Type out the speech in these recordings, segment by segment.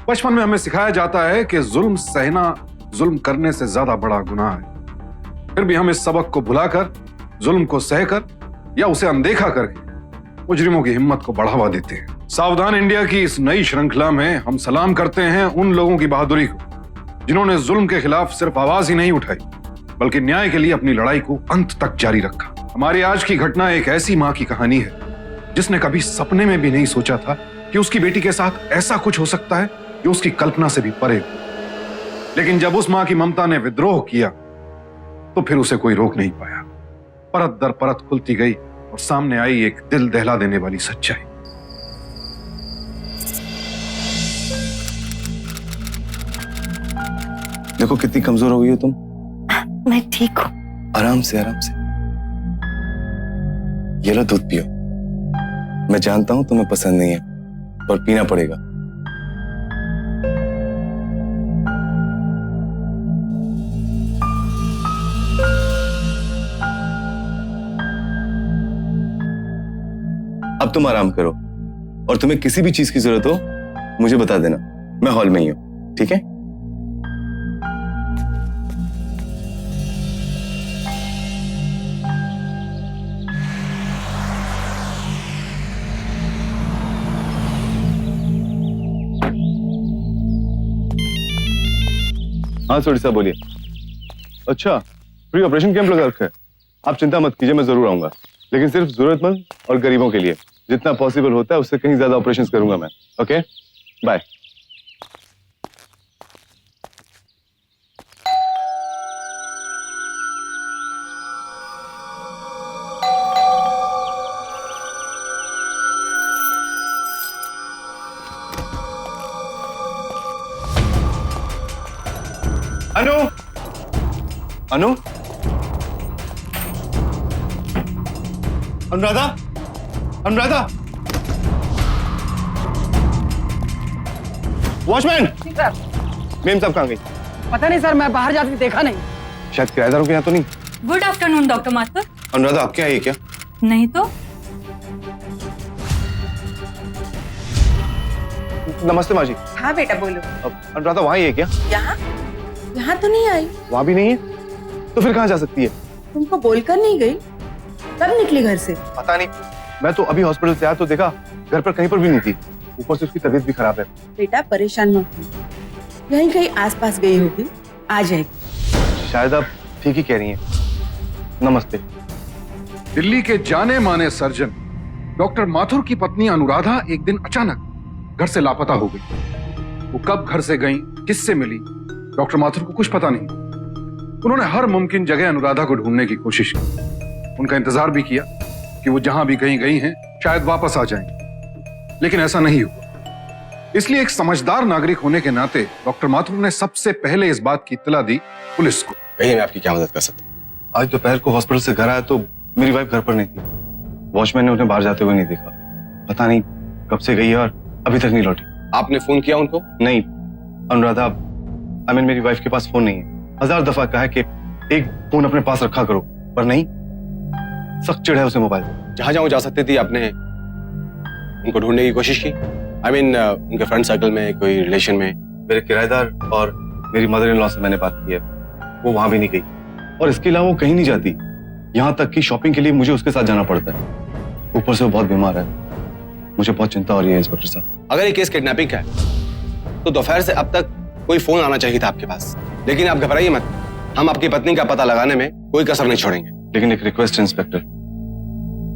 बचपन में हमें सिखाया जाता है कि जुल्म सहना जुल्म करने से ज्यादा बड़ा गुनाह है। फिर भी हम इस सबक को भुलाकर जुल्म को सहकर या उसे अनदेखा करके मुजरिमों की हिम्मत को बढ़ावा देते हैं। सावधान इंडिया की इस नई श्रृंखला में हम सलाम करते हैं उन लोगों की बहादुरी को जिन्होंने जुल्म के खिलाफ सिर्फ आवाज ही नहीं उठाई बल्कि न्याय के लिए अपनी लड़ाई को अंत तक जारी रखा। हमारी आज की घटना एक ऐसी मां की कहानी है जिसने कभी सपने में भी नहीं सोचा था कि उसकी बेटी के साथ ऐसा कुछ हो सकता है जो उसकी कल्पना से भी परे हो। लेकिन जब उस मां की ममता ने विद्रोह किया तो फिर उसे कोई रोक नहीं पाया। परत दर परत खुलती गई और सामने आई एक दिल दहला देने वाली सच्चाई। देखो कितनी कमजोर हो गई हो तुम। मैं ठीक हूँ। आराम से आराम से। ये लो दूध पियो। मैं जानता हूं तुम्हें पसंद नहीं है पर पीना पड़ेगा। अब तुम आराम करो और तुम्हें किसी भी चीज की जरूरत हो मुझे बता देना। मैं हॉल में ही हूं, ठीक है? हाँ थोड़ी सा बोलिए। अच्छा, फ्री ऑपरेशन कैंप लगा रखा है। आप चिंता मत कीजिए, मैं जरूर आऊंगा, लेकिन सिर्फ जरूरतमंद और गरीबों के लिए। जितना पॉसिबल होता है उससे कहीं ज्यादा ऑपरेशंस करूंगा मैं। Okay, bye. Anu, Anu, Anuradha, Anuradha, watchman. मेम साहब कहाँ गई? पता नहीं सर, मैं बाहर जाके देखा नहीं। शायद किराएदारों के यहाँ तो नहीं। Good afternoon doctor Mathur. Anuradha आपके यहाँ है क्या? नहीं तो। नमस्ते माँ जी। हाँ बेटा बोलो। अनुराधा वहाँ ही है क्या? यहाँ यहाँ तो नहीं आई। वहाँ भी नहीं है तो फिर कहाँ जा सकती है? तुमको बोलकर नहीं गई? कब निकली घर से? पता नहीं, मैं तो अभी हॉस्पिटल से आया तो देखा घर पर कहीं पर भी नहीं थी। ऊपर से उसकी तबीयत भी खराब है। बेटा परेशान मत हो, यहीं कहीं आसपास गई होगी, आ जाएगी। शायद आप ठीक ही कह रही हैं। नमस्ते। दिल्ली के जाने माने सर्जन डॉक्टर माथुर की पत्नी अनुराधा एक दिन अचानक घर से लापता हो गई। वो कब घर से गई, किससे मिली, डॉक्टर माथुर को कुछ पता नहीं। उन्होंने हर मुमकिन जगह अनुराधा को ढूंढने की कोशिश की। उनका इंतजार भी किया कि वो जहां भी कहीं गई हैं शायद वापस आ जाएं, लेकिन ऐसा नहीं हुआ। इसलिए एक समझदार नागरिक होने के नाते डॉक्टर माथुर ने सबसे पहले इस बात की इत्तला दी पुलिस को। कहिए, मैं आपकी क्या मदद कर सकता हूँ? आज दोपहर को हॉस्पिटल से घर आया तो मेरी वाइफ घर पर नहीं थी। वॉचमैन ने उन्हें बाहर जाते हुए नहीं देखा। पता नहीं कब से गई है और अभी तक नहीं लौटी। आपने फोन किया उनको? नहीं अनुराधा, मेरी वाइफ के पास फोन नहीं है। 1000 दफा कहा है कि एक फोन अपने पास रखा करो, पर नहीं, सख्त चिढ़ है उसे मोबाइल। जहां जहां जा सकती थी आपने उनको ढूंढने की कोशिश की? उनके फ्रेंड सर्कल में, कोई रिलेशन में? मेरे किराएदार और मेरी मदर इन लॉ से मैंने बात की है, वो वहां भी नहीं गई। और इसके अलावा वो कहीं नहीं जाती। यहाँ तक कि शॉपिंग के लिए मुझे उसके साथ जाना पड़ता है। ऊपर से वो बहुत बीमार है। मुझे बहुत चिंता हो रही है इंस्पेक्टर साहब। अगर ये केस किडनैपिंग का है तो दोपहर से अब तक कोई फोन आना चाहिए था आपके पास। लेकिन आप घबराइए मत, हम आपकी पत्नी का पता लगाने में कोई कसर नहीं छोड़ेंगे। लेकिन एक रिक्वेस्ट है इंस्पेक्टर,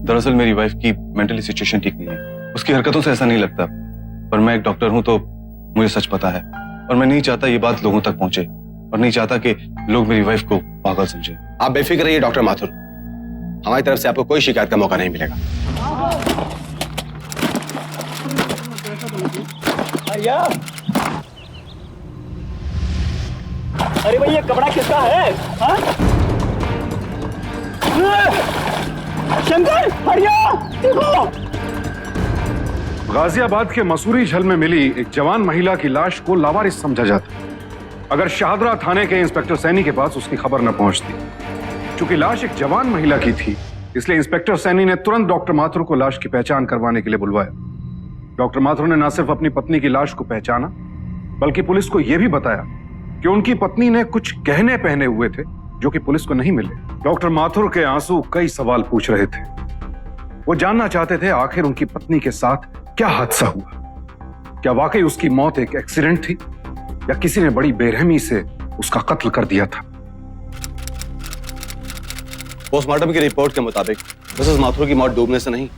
दरअसल मेरी वाइफ की मेंटली सिचुएशन ठीक नहीं है। उसकी हरकतों से ऐसा नहीं लगता, पर मैं एक डॉक्टर हूं तो मुझे सच पता है। और मैं नहीं चाहता ये बात लोगों तक पहुंचे, और नहीं चाहता कि लोग मेरी वाइफ को पागल समझें। आप बेफिक्र रहिए डॉक्टर माथुर, हमारी तरफ से आपको कोई शिकायत का मौका नहीं मिलेगा। अरे भाई, ये कपड़ा किसका है? हाँ? शंकर, हरिया, देखो। गाजियाबाद के मसूरी झल में मिली एक जवान महिला की लाश को लावारिस समझा जाता अगर शाहदरा थाने के इंस्पेक्टर सैनी के पास उसकी खबर न पहुंचती। चूंकि लाश एक जवान महिला की थी, इसलिए इंस्पेक्टर सैनी ने तुरंत डॉक्टर माथुर को लाश की पहचान करवाने के लिए बुलवाया। डॉक्टर माथुर ने न सिर्फ अपनी पत्नी की लाश को पहचाना, बल्कि पुलिस को यह भी बताया कि उनकी पत्नी ने कुछ गहने पहने हुए थे जो कि पुलिस को नहीं मिले। डॉक्टर माथुर के आंसू कई सवाल पूछ रहे थे। वो जानना चाहते थे आखिर उनकी पत्नी के साथ क्या हादसा हुआ। क्या वाकई उसकी मौत एक एक्सीडेंट थी या किसी ने बड़ी बेरहमी से उसका कत्ल कर दिया था। पोस्टमार्टम की रिपोर्ट के मुताबिक मिसेस माथुर की मौत डूबने से नहीं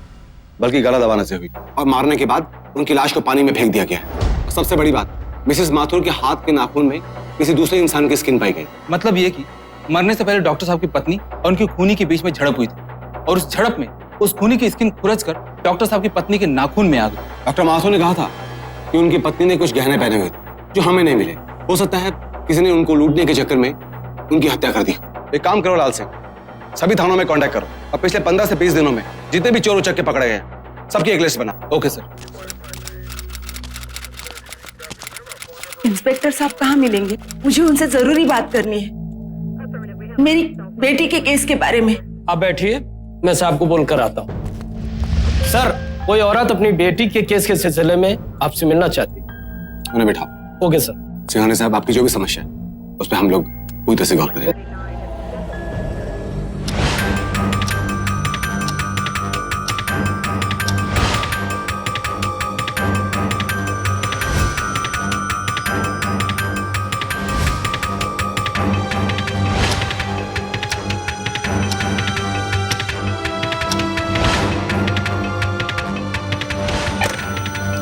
बल्कि गला दबाने से हुई और मारने के बाद उनकी लाश को पानी में फेंक दिया गया है। और सबसे बड़ी बात, मिसेस माथुर के हाथ के नाखून में किसी दूसरे इंसान की स्किन पाई गई। मतलब ये कि मरने से पहले डॉक्टर साहब की पत्नी और उनकी खूनी के बीच में झड़प हुई थी और उस झड़प में उस खूनी की स्किन खुरच कर डॉक्टर साहब की पत्नी के नाखून में आ गई। डॉक्टर माथुर ने कहा था कि उनकी पत्नी ने कुछ गहने पहने हुए थे जो हमें नहीं मिले। हो सकता है किसी ने उनको लूटने के चक्कर में उनकी हत्या कर दी। एक काम करो लाल सिंह, सभी थानों में कांटेक्ट करो और पिछले 15 से 20 दिनों में जितने भी चोर उचक्के पकड़े गए हैं सबकी एक लिस्ट बना। Okay sir. इंस्पेक्टर साहब कहाँ मिलेंगे? मुझे उनसे जरूरी बात करनी है, मेरी बेटी के केस के बारे में। आप बैठिए, मैं साहब को बोलकर आता हूँ। सर, कोई औरत अपनी बेटी के केस के सिलसिले में आपसे मिलना चाहती है। उन्हें बिठाओ। Okay sir. सिंघानी साहब, आपकी जो भी समस्या है उस पर हम लोग पूरी तरह से गौर करेंगे।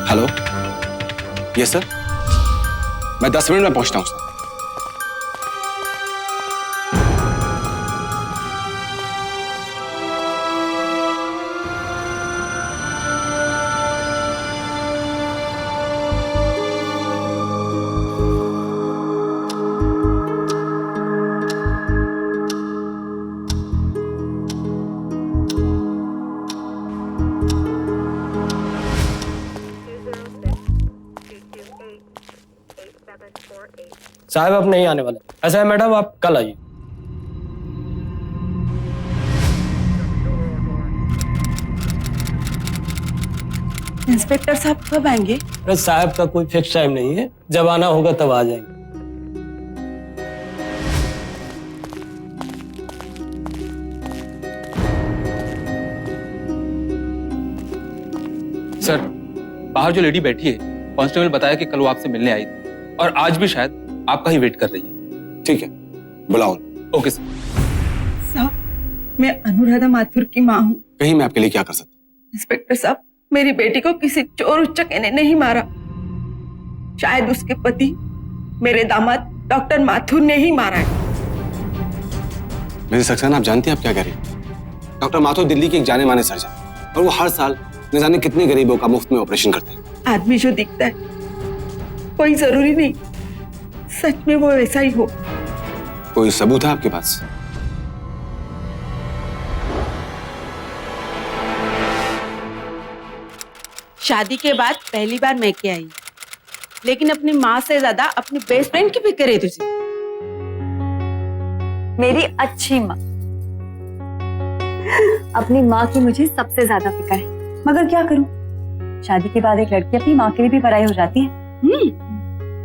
हेलो, यस सर, मैं 10 मिनट में पहुंचता हूं सर। साहब अब नहीं आने वाले। ऐसा है मैडम, आप कल आइए। इंस्पेक्टर साहब कब आएंगे? अरे साहब का कोई फिक्स टाइम नहीं है, जब आना होगा तब आ जाएंगे। सर, बाहर जो लेडी बैठी है कांस्टेबल बताया कि कल वो आपसे मिलने आई थी और आज भी शायद आपका ही वेट कर रही है। ठीक है, बुलाओ। Okay sir. साहब, मैं अनुराधा माथुर की माँ हूँ। कहीं मैं आपके लिए क्या कर सकता हूँ? इंस्पेक्टर साहब, मेरी बेटी को किसी चोर उचक्के ने नहीं मारा। शायद उसके पति मेरे दामाद डॉक्टर माथुर ने ही मारा है। मेरी सक्सेना, आप जानती हैं आप क्या कह रही हैं? डॉक्टर माथुर दिल्ली के एक जाने माने सर्जन और वो हर साल न जाने कितने गरीबों का मुफ्त में ऑपरेशन करते हैं। आदमी जो दिखता है कोई जरूरी नहीं सच में वो वैसा ही हो। कोई सबूत है आपके पास? शादी के बाद पहली बार मैं क्या आई, लेकिन अपनी माँ से ज्यादा अपनी बेस्ट फ्रेंड की फिक्र है तुझे। मेरी अच्छी माँ, अपनी माँ की मुझे सबसे ज्यादा फिक्र है। मगर क्या करूं, शादी के बाद एक लड़की अपनी माँ के लिए भी पराई हो जाती है।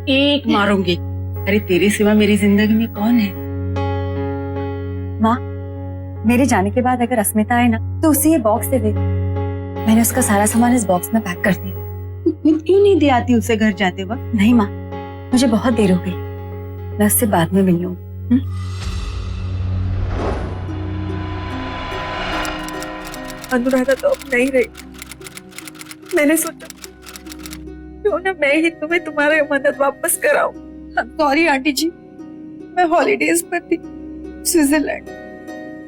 एक मारूंगी। अरे तेरे सिवा मेरी जिंदगी में कौन है? माँ, मेरे जाने के बाद अगर अस्मिता आए ना तो उसे ये बॉक्स दे दे। मैंने उसका सारा सामान इस बॉक्स में पैक कर दिया। खुद क्यों नहीं दे आती उसे घर जाते वक्त? नहीं माँ, मुझे बहुत देर हो गई, मैं उससे बाद में मिल लूंगी। अनुराधा तो अब नहीं रही। मैंने सोचा क्यों ना मैं ही तुम्हें तुम्हारी मदद वापस कराऊं। सॉरी आंटी जी, मैं हॉलीडेज पर थी स्विट्जरलैंड,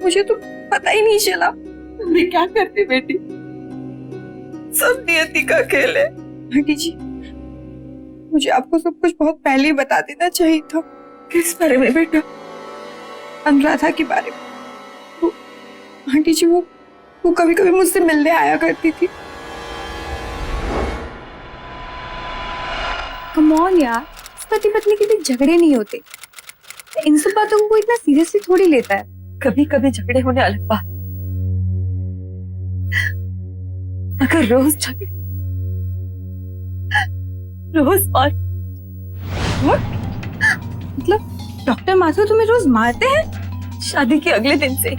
मुझे तो पता ही नहीं चला। मैं क्या करती बेटी, सब नियति का खेल है। आंटी जी, मुझे आपको सब कुछ बहुत पहले ही बता देना चाहिए था। किस बारे में बेटा? अनुराधा के बारे में। आंटी जी, वो कभी कभी मुझसे मिलने आया करती थी। कम ऑन यार, पति पत्नी के बीच झगड़े नहीं होते। इन सब बातों को इतना सीरियसली थोड़ी लेता है। कभी कभी झगड़े होने अलग बात, अगर रोज झगड़े, रोज बात, मतलब डॉक्टर माथुर तुम्हें रोज मारते हैं? शादी के अगले दिन से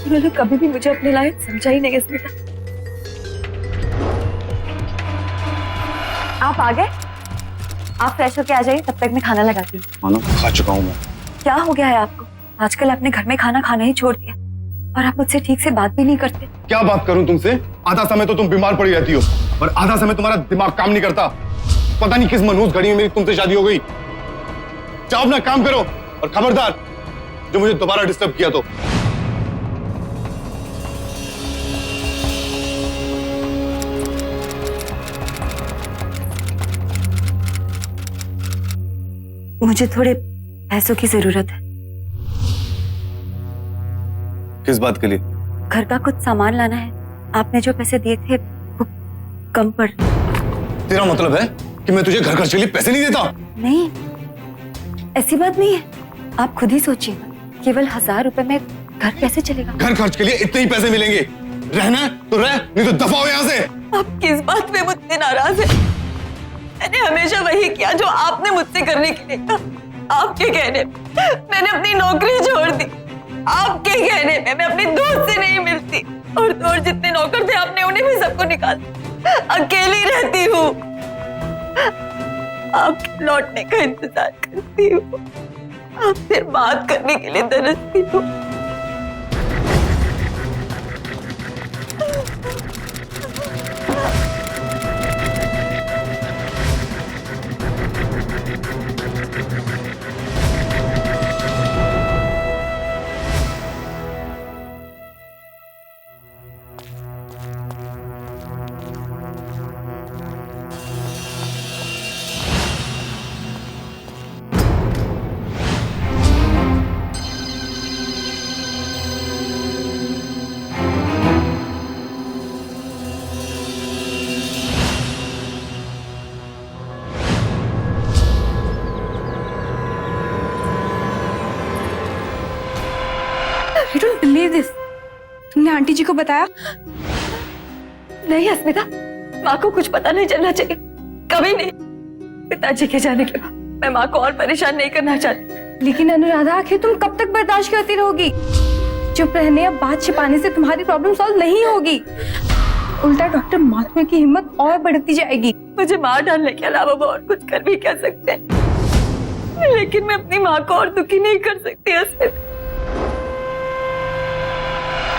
उन्होंने कभी भी मुझे अपने लायक समझा ही नहीं स्मिता। आप आ गए? आप फ्रेश होके आ जाइए, तब तक मैं खाना लगाती हूँ। मानो खा चुका हूँ मैं। क्या हो गया है आपको? आजकल आपने घर में खाना खाना ही छोड़ दिया और आप मुझसे ठीक से बात भी नहीं करते। क्या बात करूं तुमसे? आधा समय तो तुम बीमार पड़ी रहती हो और आधा समय तुम्हारा दिमाग काम नहीं करता। पता नहीं किस मनहूस घड़ी में मेरी तुमसे शादी हो गई। जाओ अपना काम करो और खबरदार जो मुझे दोबारा डिस्टर्ब किया तो। मुझे थोड़े पैसों की जरूरत है। किस बात के लिए? घर का कुछ सामान लाना है। आपने जो पैसे दिए थे वो कम पड़। तेरा मतलब है कि मैं तुझे घर खर्च के लिए पैसे नहीं देता? नहीं, ऐसी बात नहीं है। आप खुद ही सोचिए, केवल 1000 रुपए में घर कैसे चलेगा? घर खर्च के लिए इतने ही पैसे मिलेंगे। रहना है तो रह, नहीं तो दफा हो यहाँ से। आप किस बात पे मुझसे नाराज हैं? मैंने हमेशा वही किया जो आपने मुझसे करने के लिए कहा। आपके कहने पे मैंने अपनी नौकरी छोड़ दी। आपके कहने पे मैं अपनी दोस्त से नहीं मिलती और जितने नौकर थे आपने उन्हें भी सबको निकाल दिया। अकेली रहती हूँ। आपके लौटने का इंतजार करती हूँ। आपसे बात करने के लिए तरसती हूँ। I don't believe this. तुमने आंटी जी को बताया? नहीं अस्मिता, माँ को कुछ पता नहीं चलना चाहिए, कभी नहीं। पिताजी के जाने के बाद मैं माँ को और परेशान नहीं करना चाहती। लेकिन अनुराधा, आखिर तुम कब तक बर्दाश्त करती रहोगी? चुप रहने या बात छिपाने से तुम्हारी प्रॉब्लम सॉल्व नहीं होगी। उल्टा डॉक्टर माथुर की हिम्मत और बढ़ती जाएगी। मुझे मार डालने के अलावा वो और कुछ कर भी क्या सकते हैं? लेकिन मैं अपनी माँ को और दुखी नहीं कर सकती अस्मिता।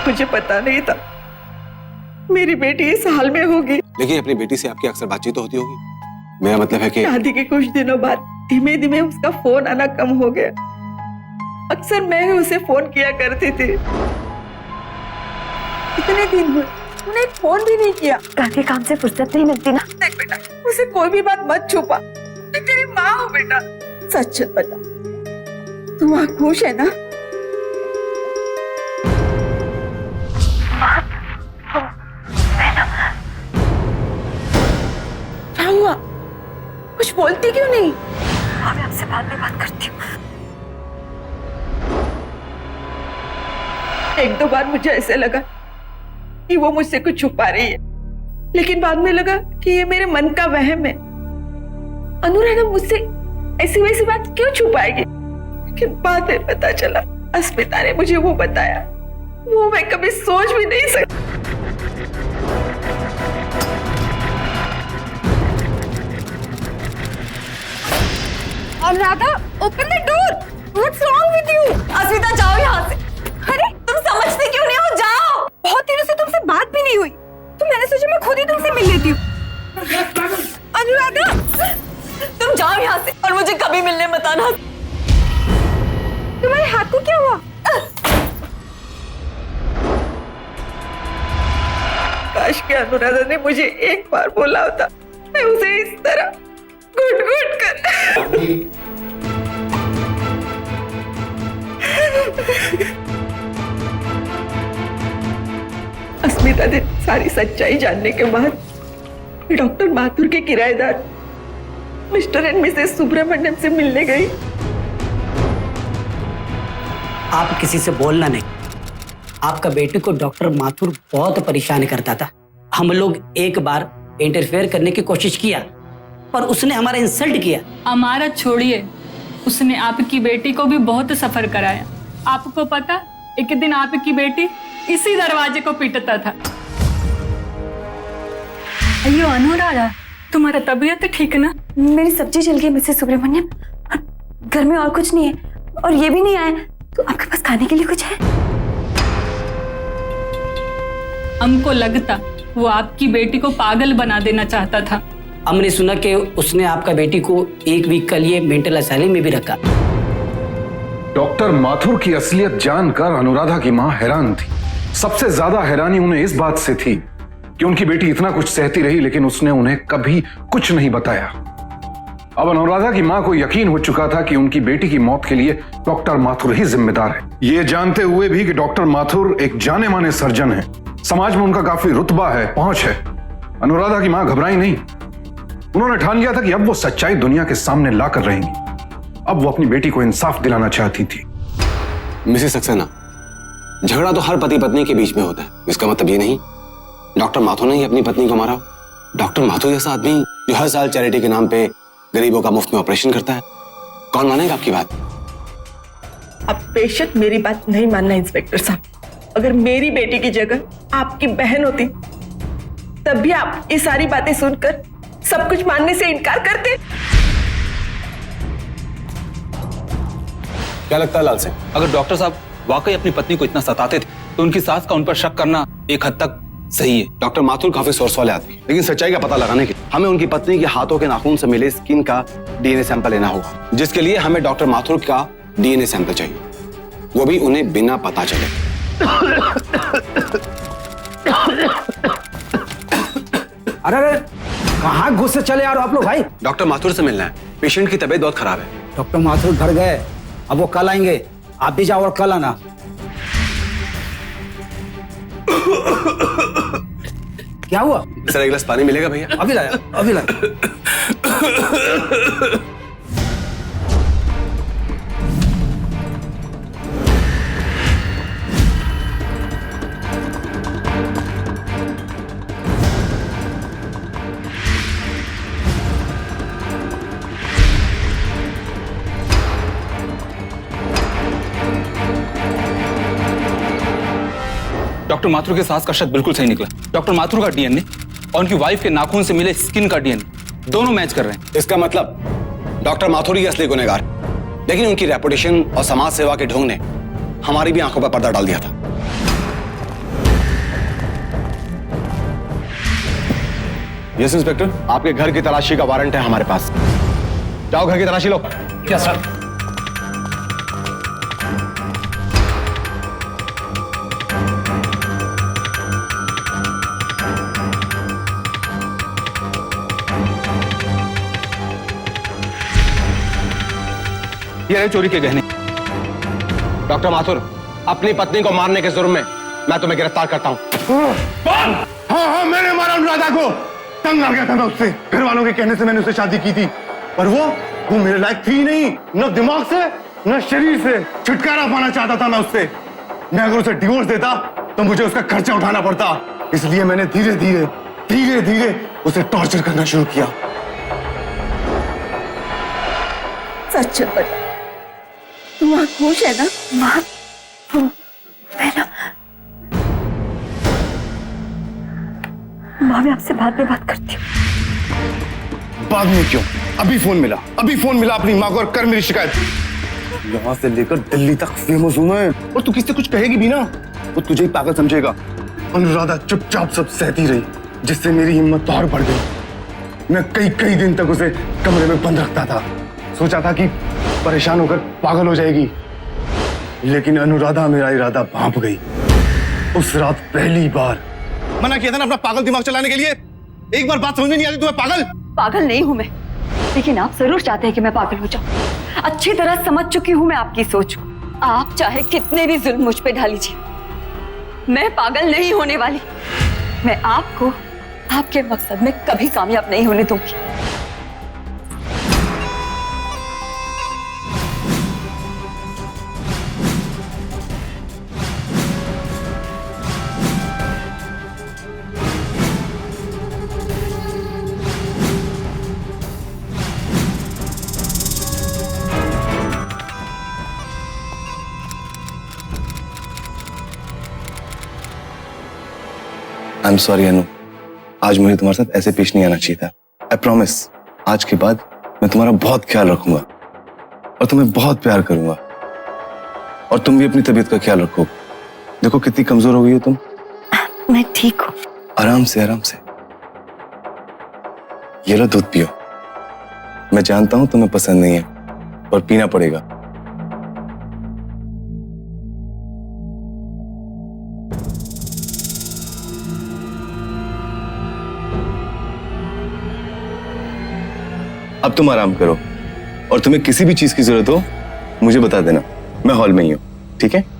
मुझे पता नहीं था मेरी बेटी इस हाल में होगी। लेकिन अपनी बेटी से आपकी अक्सर बातचीत तो होती होगी। मेरा मतलब है कि शादी के कुछ दिनों बाद धीमे धीमे उसका फोन आना कम हो गया। अक्सर मैं ही उसे फोन किया करती थी। इतने दिन हुए उन्हें एक फोन भी नहीं किया। घर के काम से फुर्सत नहीं मिलती ना। देख बेटा, उसे कोई भी बात मत छुपा। मैं तेरी माँ हूँ बेटा। सच बता, तू वहाँ खुश है ना? क्या हुआ? कुछ बोलती क्यों नहीं? मैं आपसे बाद में बात करती हूँ। एक दो बार मुझे ऐसे लगा कि वो मुझसे कुछ छुपा रही है, लेकिन बाद में लगा कि ये मेरे मन का वहम है। अनुराधा मुझसे ऐसी वैसी बात क्यों छुपाएगी? लेकिन बाद में पता चला अस्मिता ने मुझे वो बताया, वो मैं कभी सोच भी नहीं सकती। Anuradha, open the door. What's wrong with you? Asmita जाओ यहाँ से। अरे तुम समझते क्यों नहीं हो? जाओ। बहुत दिनों से तुमसे बात भी नहीं हुई, तो मैंने सोचा मैं खुद ही तुमसे मिल लेती हूँ। अनुराधा, तुम जाओ यहाँ से और मुझे कभी मिलने मत आना। तुम्हारे हाथ को क्या हुआ? काश के अनुराधा ने मुझे एक बार बोला होता, मैं उसे इस तरह घुट-घुट कर अस्मिता ने सारी सच्चाई जानने के बाद डॉक्टर माथुर के किराएदार मिस्टर एंड मिसेस सुब्रमण्यम से मिलने गई। आप किसी से बोलना नहीं। आपका बेटे को डॉक्टर माथुर बहुत परेशान करता था। हम लोग एक बार इंटरफेयर करने की कोशिश किया, पर उसने हमारा इंसल्ट किया। हमारा छोड़िए, उसने आपकी बेटी को भी बहुत सफर कराया। आपको पता, एक दिन आपकी बेटी इसी दरवाजे को पीटता था। अयो अनुराधा, तुम्हारा तबीयत ठीक ना? मेरी सब्जी जल गई मिसेस सुब्रमण्यम, घर में और कुछ नहीं है और ये भी नहीं आया, तो आपके पास खाने के लिए कुछ है? हमको लगता वो आपकी बेटी को पागल बना देना चाहता था। हमने सुना कि उसने आपका बेटी को 1 वीक के लिए मेंटल असाइलम में भी रखा। डॉक्टर माथुर की असलियत जानकर अनुराधा की मां हैरान थी। सबसे ज्यादा हैरानी उन्हें इस बात से थी कि उनकी बेटी इतना कुछ सहती रही लेकिन उसने उन्हें कभी कुछ नहीं बताया। अब अनुराधा की मां को यकीन हो चुका था कि उनकी बेटी की मौत के लिए डॉक्टर माथुर ही जिम्मेदार है। ये जानते हुए भी कि डॉक्टर माथुर एक जाने माने सर्जन है, समाज में उनका काफी रुतबा है, पहुंच है, अनुराधा की मां घबराई नहीं। उन्होंने ठान लिया था कि अब वो सच्चाई दुनिया के सामने लाकर रहेंगी। अब वो अपनी बेटी को इंसाफ दिलाना चाहती थी। मिसेस सक्सेना, झगड़ा तो हर पति पत्नी के बीच में होता है, इसका मतलब ये नहीं डॉक्टर माथुर ने ही अपनी पत्नी को मारा। डॉक्टर माथुर जैसा आदमी जो हर साल चैरिटी के नाम पे गरीबों का मुफ्त में ऑपरेशन करता है, कौन मानेगा आपकी बात? आप बेशक मेरी बात नहीं मानना इंस्पेक्टर साहब, अगर मेरी बेटी की जगह आपकी बहन होती तब भी आप ये सारी बातें सुनकर सब कुछ मानने से इनकार करते। क्या लगता है लाल सिंह? अगर डॉक्टर साहब वाकई अपनी पत्नी को इतना सताते थे तो उनकी सास का उन पर शक करना एक हद तक सही है। डॉक्टर माथुर काफी सोर्स वाले आदमी, लेकिन सच्चाई का पता लगाने के लिए हमें उनकी पत्नी के हाथों के नाखून से मिले स्किन का डीएनए सैंपल लेना होगा, जिसके लिए हमें डॉक्टर माथुर का डीएनए सैंपल चाहिए, वो भी उन्हें बिना पता चले। अरे कहाँ गुस्से चले यार आप लोग भाई? डॉक्टर माथुर से मिलना है, पेशेंट की तबीयत बहुत खराब है। डॉक्टर माथुर घर गए, अब वो कल आएंगे, आप भी जाओ और कल आना। क्या हुआ? सर एक गिलास पानी मिलेगा भैया? अभी लाया, अभी लाया। डॉक्टर माथुर के सास का शक बिल्कुल सही निकला। डॉक्टर माथुर का डीएनए और उनकी वाइफ के नाखून से मिले स्किन का डीएनए दोनों मैच कर रहे हैं। इसका मतलब डॉक्टर माथुर ही असली गुनहगार, लेकिन उनकी रेपुटेशन और समाज सेवा के ढोंग ने हमारी भी आंखों पर पर्दा डाल दिया था। यस इंस्पेक्टर, आपके घर की तलाशी का वारंट है हमारे पास। जाओ घर की तलाशी लो। क्या सर? ये रहे चोरी के गहने। डॉक्टर माथुर, अपनी पत्नी को मारने के जुर्म में मैं तुम्हें गिरफ्तार करता हूँ। हाँ, मैंने मारा अनुराधा को। तंग आ गया था मैं उससे, घर वालों के कहने से मैंने उससे शादी की थी, पर वो मेरे लायक थी नहीं, न दिमाग से न शरीर से। छुटकारा पाना चाहता था मैं उससे। मैं अगर उसे डिवोर्स देता तो मुझे उसका खर्चा उठाना पड़ता, इसलिए मैंने धीरे धीरे उसे टॉर्चर करना शुरू किया। सच बता, तुम वहां खुश है ना? मैं आपसे बाद में बात करती हूँ। बाद में क्यों? अभी फोन मिला अपनी माँ को और कर मेरी शिकायत। यहाँ से लेकर दिल्ली तक फेमस हूं मैं, और तू किससे कुछ कहेगी भी ना, वो तुझे ही पागल समझेगा। अनुराधा चुपचाप सब सहती रही, जिससे मेरी हिम्मत तो और बढ़ गई। मैं कई दिन तक उसे कमरे में बंद रखता था, सोचा था कि परेशान होकर पागल हो जाएगी, लेकिन अनुराधा मेरा इरादा भांप गई। उस रात पहली बार मना किया था ना अपना पागल दिमाग चलाने के लिए। एक बार बात समझ में नहीं आती तुम्हें? पागल नहीं हूं मैं, लेकिन आप जरूर चाहते हैं कि मैं पागल हो जाऊं। अच्छी तरह समझ चुकी हूं मैं आपकी सोच को। आप चाहे कितने भी जुल्म मुझ पे ढा लीजिए, मैं पागल नहीं होने वाली। मैं आपको आपके मकसद में कभी कामयाब नहीं होने दूंगी। आई एम सॉरी अनु, आज मुझे तुम्हारे साथ ऐसे पेश नहीं आना चाहिए था। आई प्रॉमिस, आज के बाद मैं तुम्हारा बहुत ख्याल रखूंगा और तुम्हें बहुत प्यार करूंगा। और तुम भी अपनी तबीयत का ख्याल रखो। देखो कितनी कमजोर हो गई हो तुम। मैं ठीक हूँ। आराम से आराम से। ये लो दूध पियो। मैं जानता हूं तुम्हें पसंद नहीं है पर पीना पड़ेगा। अब तुम आराम करो और तुम्हें किसी भी चीज की जरूरत हो मुझे बता देना, मैं हॉल में ही हूं, ठीक है?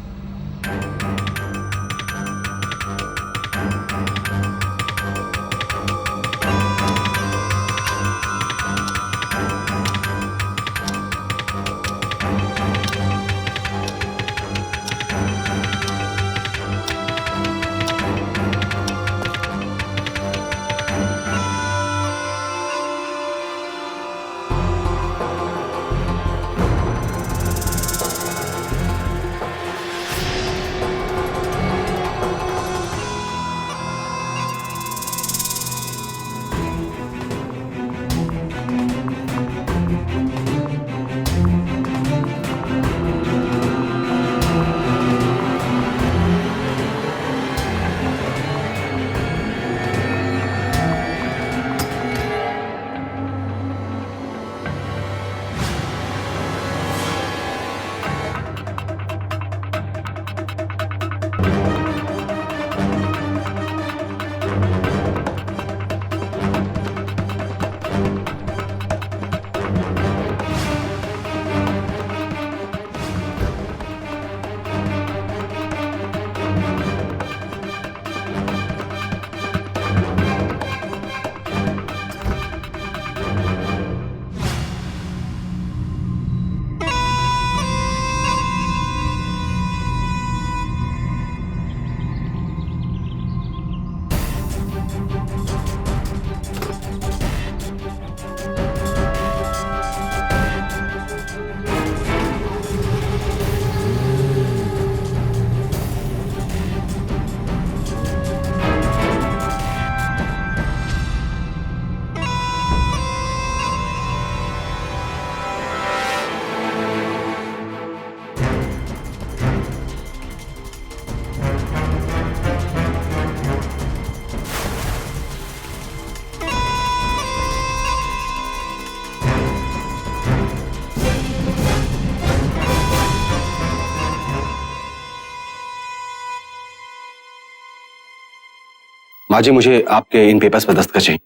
माँ जी, मुझे आपके इन पेपर्स पर दस्तखत चाहिए।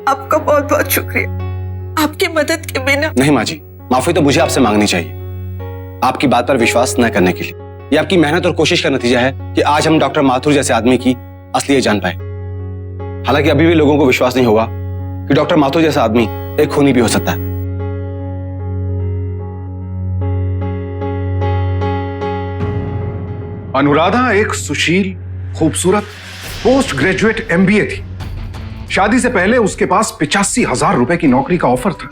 आपका बहुत बहुत शुक्रिया। आपकी मदद के बिना। नहीं माँ जी, माफी तो मुझे आपसे मांगनी चाहिए, आपकी बात पर विश्वास न करने के लिए। ये आपकी मेहनत और कोशिश का नतीजा है कि आज हम डॉक्टर माथुर जैसे आदमी की असलियत जान पाए। हालांकि अभी भी लोगों को विश्वास नहीं होगा कि डॉक्टर माथुर जैसा आदमी एक खूनी भी हो सकता है। अनुराधा एक सुशील, खूबसूरत पोस्ट ग्रेजुएट MBA थी। शादी से पहले उसके पास 85,000 रुपए की नौकरी का ऑफर था।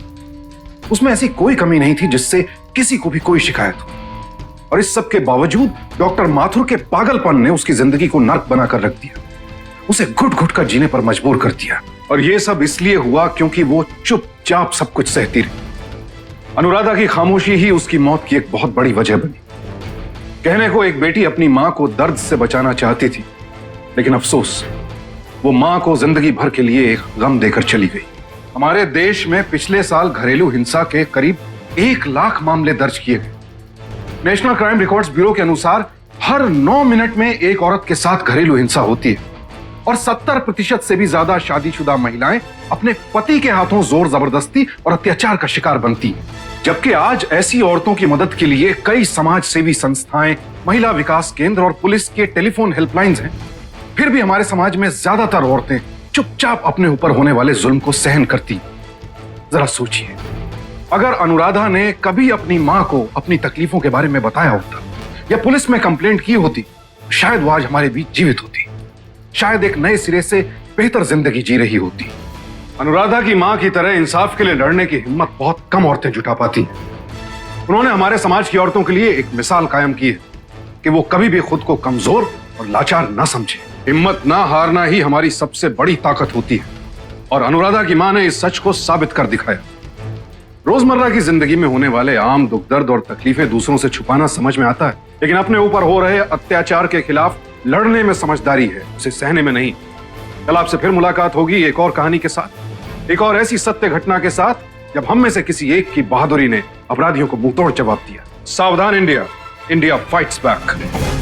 उसमें ऐसी कोई कमी नहीं थी जिससे किसी को भी कोई शिकायत हो। और इस सब के बावजूद डॉक्टर माथुर के पागलपन ने उसकी जिंदगी को नर्क बनाकर रख दिया, उसे घुट घुट कर जीने पर मजबूर कर दिया। और यह सब इसलिए हुआ क्योंकि वो चुपचाप सब कुछ सहती रही। अनुराधा की खामोशी ही उसकी मौत की एक बहुत बड़ी वजह बनी। कहने को एक बेटी अपनी मां को दर्द से बचाना चाहती थी, लेकिन अफसोस वो मां को जिंदगी भर के लिए एक गम देकर चली गई। हमारे देश में पिछले साल घरेलू हिंसा के करीब 1 लाख मामले दर्ज किए गए। नेशनल क्राइम रिकॉर्ड्स ब्यूरो के अनुसार हर 9 मिनट में एक औरत के साथ घरेलू हिंसा होती है और 70% से भी ज्यादा शादीशुदा महिलाएं अपने पति के हाथों जोर जबरदस्ती और अत्याचार का शिकार बनती हैं। जबकि आज ऐसी औरतों की मदद के लिए कई समाज सेवी संस्थाएं, महिला विकास केंद्र और पुलिस के टेलीफोन हेल्पलाइंस हैं, फिर भी हमारे समाज में ज्यादातर औरतें चुपचाप अपने ऊपर होने वाले जुल्म को सहन करती। जरा सोचिए, अगर अनुराधा ने कभी अपनी मां को अपनी तकलीफों के बारे में बताया होता या पुलिस में कंप्लेंट की होती, शायद वो आज हमारे बीच जीवित होती, शायद एक नए सिरे से बेहतर जिंदगी जी रही होती। अनुराधा की मां की तरह इंसाफ के लिए लड़ने की हिम्मत बहुत कम औरतें जुटा पाती हैं। उन्होंने हमारे समाज की औरतों के लिए एक मिसाल कायम की है कि वो कभी भी खुद को कमजोर और लाचार ना समझे। हिम्मत ना हारना ही हमारी सबसे बड़ी ताकत होती है और अनुराधा की मां ने इस सच को साबित कर दिखाया। रोजमर्रा की जिंदगी में होने वाले आम दुख दर्द और तकलीफें दूसरों से छुपाना समझ में आता है, लेकिन अपने ऊपर हो रहे अत्याचार के खिलाफ लड़ने में समझदारी है, उसे सहने में नहीं। कल आपसे फिर मुलाकात होगी एक और कहानी के साथ, एक और ऐसी सत्य घटना के साथ जब हम में से किसी एक की बहादुरी ने अपराधियों को मुंहतोड़ जवाब दिया। सावधान इंडिया, इंडिया फाइट्स बैक।